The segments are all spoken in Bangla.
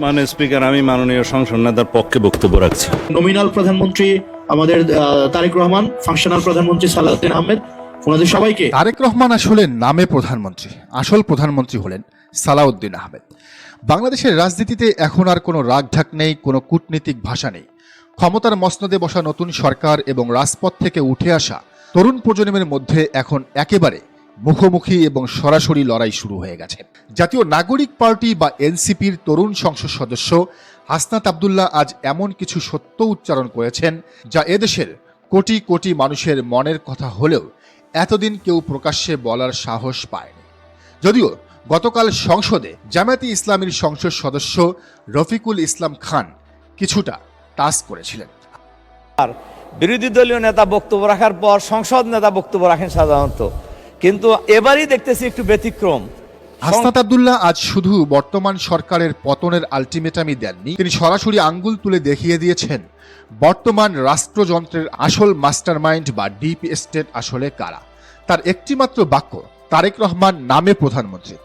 মাননীয় স্পিকার, আমি মাননীয় সংসদ নেতার পক্ষে বক্তব্য রাখছি। নমিনাল প্রধানমন্ত্রী আমাদের তারেক রহমান, ফাংশনাল প্রধানমন্ত্রী সালাউদ্দিন আহমেদ, ওনাদের সবাইকে। তারেক রহমান আসলে নামে প্রধানমন্ত্রী, আসল প্রধানমন্ত্রী হলেন সালাউদ্দিন আহমেদ। বাংলাদেশের রাজনীতিতে এখন আর কোনো রাগঢাক নেই, কোনো কূটনীতিক ভাষা নেই। ক্ষমতার মসনদে বসা নতুন সরকার এবং রাজপথ থেকে উঠে আসা তরুণ প্রজন্মের মধ্যে এখন একেবারে মুখোমুখি এবং সরাসরি লড়াই শুরু হয়ে গেছে। জাতীয় নাগরিক পার্টি বা এনসিপির তরুণ সংসদ সদস্য হাসনাত আব্দুল্লাহ আজ এমন কিছু সত্য উচ্চারণ করেছেন যা এদেশের কোটি কোটি মানুষের মনের কথা হলেও এতদিন কেউ প্রকাশ্যে বলার সাহস পায়নি। যদিও গতকাল সংসদে জামায়াতে ইসলামীর সংসদ সদস্য রফিকুল ইসলাম খান কিছুটা টাচ করেছিলেন। আর বিরোধী দলীয় নেতা বক্তব্য রাখার পর সংসদ নেতা বক্তব্য রাখেন সাধারণত, কিন্তু এবারই দেখতেছি একটু ব্যতিক্রম। হাসনাত আব্দুল্লাহ আজ শুধু বর্তমান সরকারের পতনের আলটিমেটামই দেননি, তিনি সরাসরি আঙ্গুল তুলে দেখিয়ে দিয়েছেন বর্তমান রাষ্ট্রযন্ত্রের আসল মাস্টারমাইন্ড বা ডিপ স্টেট আসলে কারা। তার একটিমাত্র বাক্য, তারেক রহমান নামে প্রধানমন্ত্রী,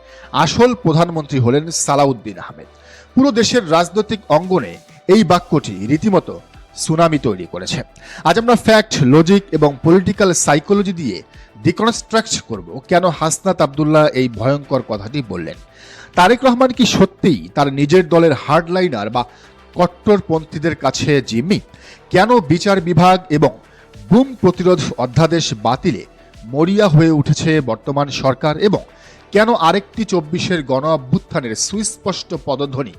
আসল প্রধানমন্ত্রী হলেন সালাউদ্দিন আহমেদ। পুরো দেশের রাজনৈতিক অঙ্গনে এই বাক্যটি রীতিমতো সুনামি তৈরি করেছে। আজ আমরা ফ্যাক্ট, লজিক এবং পলিটিক্যাল সাইকোলজি দিয়ে ডিকনস্ট্রাক্ট করব কেন হাসনাত আব্দুল্লাহ এই ভয়ঙ্কর কথাটি বললেন। তারেক রহমান কি সত্যিই তার নিজের দলের হার্ডলাইনার বা কট্টরপন্থীদের কাছে জিম্মি? কেন বিচার বিভাগ এবং গুম প্রতিরোধ অধ্যাদেশ বাতিলে মরিয়া হয়ে উঠেছে বর্তমান সরকার, এবং কেন আরেকটি ২৪-এর গণ অভ্যুত্থানের সুস্পষ্ট পদধ্বনি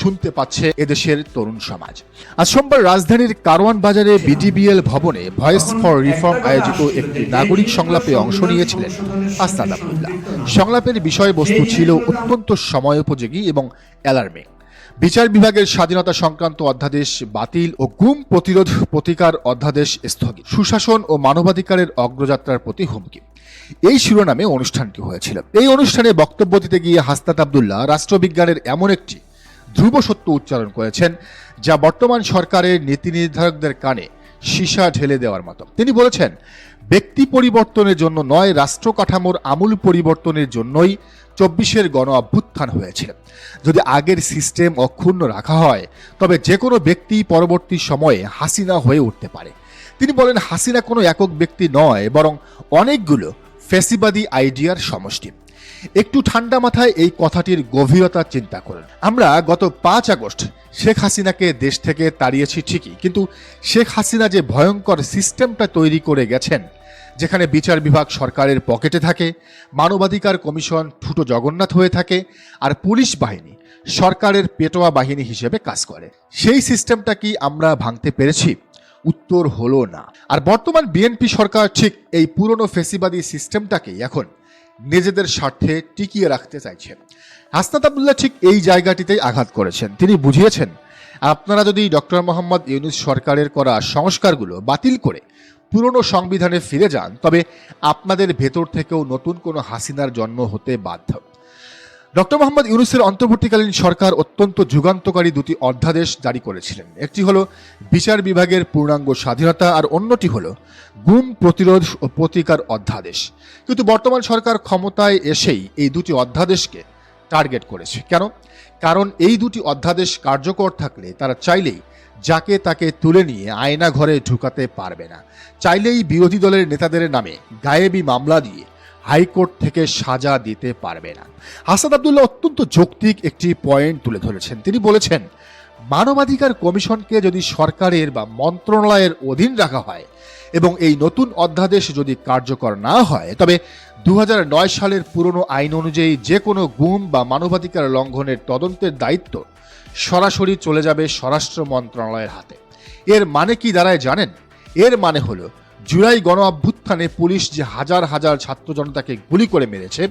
শুনতে পাচ্ছে এদেশের তরুণ সমাজ? আজ সোমবার রাজধানীর কারওয়ান বাজারে বিডিবিএল ভবনে ভয়েস ফর রিফর্ম আয়োজিত একটি নাগরিক সংলাপে অংশ নিয়েছিলেন হাসনাত আব্দুল্লাহ। সংলাপের বিষয়বস্তু ছিল অত্যন্ত সময়োপযোগী এবং অ্যালার্মিং। বিচার বিভাগের স্বাধীনতা সংক্রান্ত অধ্যাদেশ বাতিল ও গুম প্রতিরোধ প্রতিকার অধ্যাদেশ স্থগিত, সুশাসন ও মানবাধিকারের অগ্রযাত্রার প্রতি হুমকি, এই শিরোনামে অনুষ্ঠানটি হয়েছিল। এই অনুষ্ঠানে বক্তব্য দিতে গিয়ে হাসনাত আব্দুল্লাহ রাষ্ট্রবিজ্ঞানের এমন একটি ধ্রুব সত্য উচ্চারণ করেছেন যা বর্তমান সরকারের নীতি নির্ধারকদের কানে সীসা ঢেলে দেওয়ার মতো। তিনি বলেছেন, ব্যক্তি পরিবর্তনের জন্য নয়, রাষ্ট্র কাঠামোর আমূল পরিবর্তনের জন্যই ২৪-এর গণ অভ্যুত্থান হয়েছে। যদি আগের সিস্টেম অক্ষুণ্ণ রাখা হয় তবে যে কোনো ব্যক্তি পরবর্তী সময়ে হাসিনা হয়ে উঠতে পারে। তিনি বলেন, হাসিনা কোনো একক ব্যক্তি নয়, বরং অনেকগুলো ফ্যাসিবাদী আইডিয়ার সমষ্টি। একটু ঠান্ডা মাথায় এই কথাটির গভীরতা চিন্তা করুন। আমরা গত ৫ আগস্ট শেখ হাসিনাকে দেশ থেকে তাড়িয়েছি ঠিকই, কিন্তু শেখ হাসিনা যে ভয়ঙ্কর সিস্টেমটা তৈরি করে গেছেন, যেখানে বিচার বিভাগ সরকারের পকেটে থাকে, মানবাধিকার কমিশন ঠুটো জগন্নাথ হয়ে থাকে, আর পুলিশ বাহিনী সরকারের পেটোয়া বাহিনী হিসেবে কাজ করে, সেই সিস্টেমটা কি আমরা ভাঙতে পেরেছি? উত্তর হলো না। আর বর্তমান বিএনপি সরকার ঠিক এই পুরনো ফেসিবাদী সিস্টেমটাকেই এখন নিজেদের স্বার্থে টিকিয়ে রাখতে চাইছে। হাসনাত আব্দুল্লাহ ঠিক এই জায়গাটিতেই আঘাত করেছেন। তিনি বুঝিয়েছেন, আপনারা যদি ডক্টর মোহাম্মদ ইউনূস সরকারের করা সংস্কারগুলো বাতিল করে পুরনো সংবিধানে ফিরে যান, তবে আপনাদের ভেতর থেকেও নতুন কোনো হাসিনার জন্ম হতে বাধ্য। ডক্টর মোহাম্মদ ইউনূসের অন্তর্বর্তীকালীন সরকার অত্যন্ত যুগান্তকারী দুটি অধ্যাদেশ জারি করেছিলেন। একটি হলো বিচার বিভাগের পূর্ণাঙ্গ স্বাধীনতা, আর অন্যটি হলো গুম প্রতিরোধ ও প্রতিকার অধ্যাদেশ। কিন্তু বর্তমান সরকার ক্ষমতায় এসেই এই দুটি অধ্যাদেশকে টার্গেট করেছে। কেন? কারণ এই দুটি অধ্যাদেশ কার্যকর থাকলে তারা চাইলেই যাকে তাকে তুলে নিয়ে আয়না ঘরে ঢুকাতে পারবে না, চাইলেই বিরোধী দলের নেতাদের নামে গায়েবী মামলা দিয়ে হাইকোর্ট থেকে সাজা দিতে পারবে না। হাসনাত আব্দুল্লাহ অত্যন্ত যৌক্তিক একটি পয়েন্ট তুলে ধরেছেন। তিনি বলেছেন, মানবাধিকার কমিশনকে যদি সরকারের বা মন্ত্রণালয়ের অধীন রাখা হয় এবং এই নতুন অধ্যাদেশ যদি কার্যকর না হয়, তবে ২০০৯ সালের পুরনো আইন অনুযায়ী যে কোনো গুম বা মানবাধিকার লঙ্ঘনের তদন্তের দায়িত্ব সরাসরি চলে যাবে স্বরাষ্ট্র মন্ত্রণালয়ের হাতে। এর মানে কি দাঁড়ায় জানেন? এর মানে হলো জুলাই গণ অভ্যুত্থানে পুলিশ যে হাজার হাজার ছাত্র জনতাকে গুলি করে মেরেছে,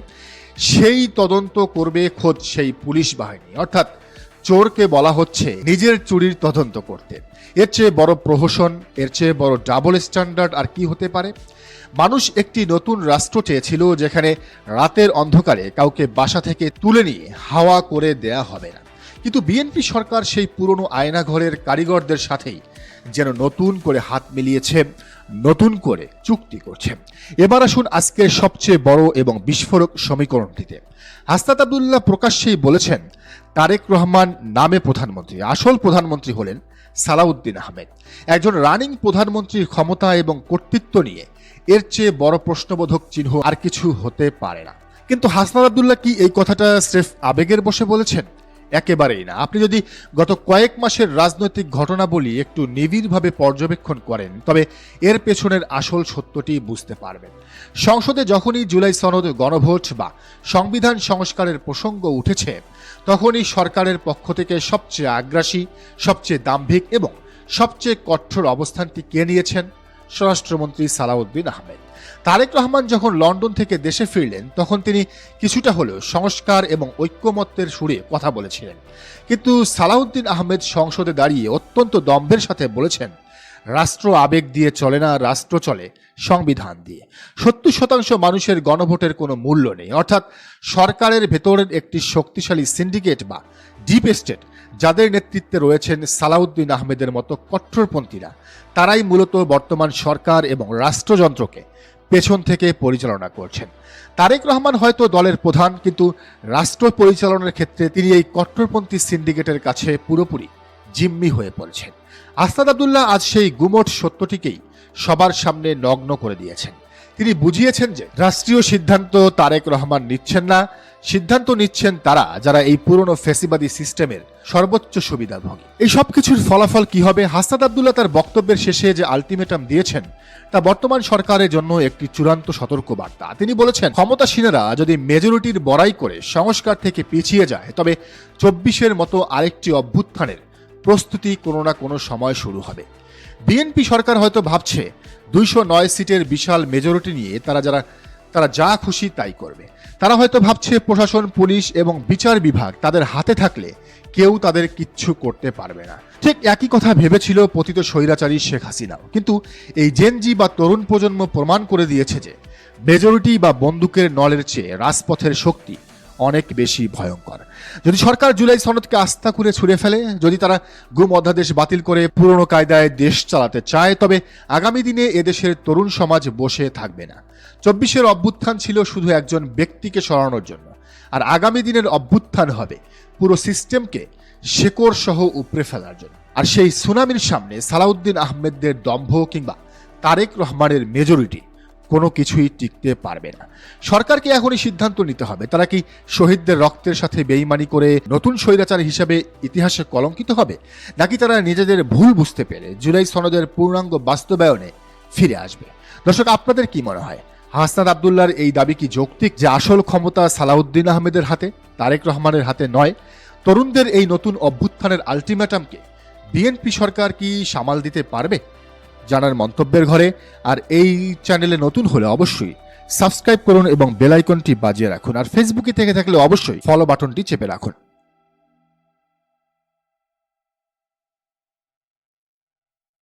সেই তদন্ত করবে খোদ সেই পুলিশ বাহিনী। অর্থাৎ চোরকে বলা হচ্ছে নিজের চুরির তদন্ত করতে। এর চেয়ে বড় প্রহসন, এর চেয়ে বড় ডাবল স্ট্যান্ডার্ড আর কি হতে পারে? মানুষ একটি নতুন রাষ্ট্র চেয়েছিল যেখানে রাতের অন্ধকারে কাউকে বাসা থেকে তুলে নিয়ে হাওয়া করে দেয়া হবে না। কিন্তু বিএনপি সরকার সেই পুরনো আয়নাঘরের কারিগরদের সাথেই যেন নতুন করে হাত মিলিয়েছে, নতুন করে চুক্তি করছে। এবার আসুন আজকের সবচেয়ে বড় এবং বিস্ফোরক সমীকরণটিতে। হাসনাত আব্দুল্লাহ প্রকাশ্যেই বলেছেন তারেক রহমান নামে প্রধানমন্ত্রী, আসল প্রধানমন্ত্রী হলেন সালাউদ্দিন আহমেদ। একজন রানিং প্রধানমন্ত্রীর ক্ষমতা এবং কর্তৃত্ব নিয়ে এর চেয়ে বড় প্রশ্নবোধক চিহ্ন আর কিছু হতে পারে না। কিন্তু হাসনাত আব্দুল্লাহ কি এই কথাটা স্রেফ আবেগের বশে বলেছেন? একেবারেই না। আপনি যদি গত কয়েক মাসের রাজনৈতিক ঘটনাবলী একটু নিবিড়ভাবে পর্যবেক্ষণ করেন তবে এর পেছনের আসল সত্যটি বুঝতে পারবেন। সংসদে যখনই জুলাই সনদ, গণভোট বা সংবিধান সংস্কারের প্রসঙ্গ উঠেছে তখনই সরকারের পক্ষ থেকে সবচেয়ে আগ্রাসী, সবচেয়ে দাম্ভিক এবং সবচেয়ে কঠোর অবস্থানটি কে নিয়েছেন? স্বরাষ্ট্রমন্ত্রী সালাউদ্দিন আহমেদ। তারেক রহমান যখন লন্ডন থেকে দেশে ফিরলেন তখন তিনি কিছুটা হলেও সংস্কার এবং ঐক্যমত্যের সুরে কথা বলেছিলেন, কিন্তু সালাউদ্দিন আহমেদ সংসদে দাঁড়িয়ে অত্যন্ত দম্ভের সাথে বলেছেন রাষ্ট্র আবেগ দিয়ে চলে না, রাষ্ট্র চলে সংবিধান দিয়ে। 70% মানুষের গণভোটের কোনো মূল্য নেই, অর্থাৎ সরকারের ভেতরের একটি শক্তিশালী সিন্ডিকেট বা ডিপ স্টেট যাদের নেতৃত্বে রয়েছেন সালাউদ্দিন আহমেদের মতো কট্টরপন্থীরা, তারাই মূলত বর্তমান সরকার এবং রাষ্ট্রযন্ত্রকে পেছন থেকে পরিচালনা করছেন। তারেক রহমান হয়তো দলের প্রধান, কিন্তু রাষ্ট্র পরিচালনার ক্ষেত্রে তিনি এই কট্টরপন্থী সিন্ডিকেটের কাছে পুরোপুরি জিম্মি হয়ে পড়েছেন। হাসনাত আব্দুল্লাহ আজ সেই গুমোট সত্যটিকেই সবার সামনে নগ্ন করে দিয়েছেন। তিনি বুঝিয়েছেন যে রাষ্ট্রীয় সিদ্ধান্ত তারেক রহমান নিচ্ছেন না, সিদ্ধান্ত নিচ্ছেন তারা যারা এই পুরনো ফ্যাসিবাদী সিস্টেমের সর্বোচ্চ সুবিধাভোগী। এই সব কিছুর ফলাফল কি হবে? হাসনাত আব্দুল্লাহ তার বক্তব্যের শেষে যে আলটিমেটাম দিয়েছেন তা বর্তমান সরকারের জন্য একটি চূড়ান্ত সতর্কবার্তা। তিনি বলেছেন ক্ষমতাসীনেরা যদি মেজরিটির বড়াই করে সংস্কার থেকে পিছিয়ে যায় তবে 24-এর মতো আরেকটি অভ্যুত্থানের প্রস্তুতি কোনো না কোনো সময় শুরু হবে। বিএনপি সরকার হয়তো ভাবছে 209 সিটের বিশাল মেজরিটি নিয়ে তারা যা খুশি তাই করবে। তারা হয়তো ভাবছে প্রশাসন, পুলিশ এবং বিচার বিভাগ তাদের হাতে থাকলে কেউ তাদের কিচ্ছু করতে পারবে না। ঠিক একই কথা ভেবেছিল পতিত স্বৈরাচারী শেখ হাসিনাও। কিন্তু এই জেনজি বা তরুণ প্রজন্ম প্রমাণ করে দিয়েছে যে মেজরিটি বা বন্দুকের নলের চেয়ে রাজপথের শক্তি অনেক বেশি ভয়ঙ্কর। যদি সরকার জুলাই সনদকে আস্থা করে ছুঁড়ে ফেলে, যদি তারা গুম অধ্যাদেশ বাতিল করে পুরনো কায়দায় দেশ চালাতে চায়, তবে আগামী দিনে এদেশের তরুণ সমাজ বসে থাকবে না। 24-এর অভ্যুত্থান ছিল শুধু একজন ব্যক্তিকে সরানোর জন্য, আর আগামী দিনের অভ্যুত্থান হবে পুরো সিস্টেমকে শেকড় সহ উপড়ে ফেলার জন্য। আর সেই সুনামির সামনে সালাউদ্দিন আহমেদদের দম্ভ কিংবা তারেক রহমানের মেজরিটি কোনো কিছুই টিকতে পারবে না। সরকারকে এখনই সিদ্ধান্ত নিতে হবে, তারা কি শহীদদের রক্তের সাথে বেইমানি করে নতুন স্বৈরাচার হিসেবে ইতিহাসে কলঙ্কিত হবে, নাকি তারা নিজেদের ভুল বুঝতে পেরে জুলাই সনদের পূর্ণাঙ্গ বাস্তবায়নে ফিরে আসবে? দর্শক, আপনাদের কি মনে হয়? হাসনাত আব্দুল্লাহর এই দাবি কি যৌক্তিক যে আসল ক্ষমতা সালাউদ্দিন আহমেদের হাতে, তারেক রহমানের হাতে নয়? তরুণদের এই নতুন অভ্যুত্থানের আলটিমেটামকে বিএনপি সরকার কি সামাল দিতে পারবে? জানার মন্তব্যের ঘরে। আর এই চ্যানেলে নতুন হলে অবশ্যই সাবস্ক্রাইব করুন এবং বেল আইকনটি বাজিয়ে রাখুন। আর ফেসবুকে থেকে থাকলে অবশ্যই ফলো বাটনটি চেপে রাখুন।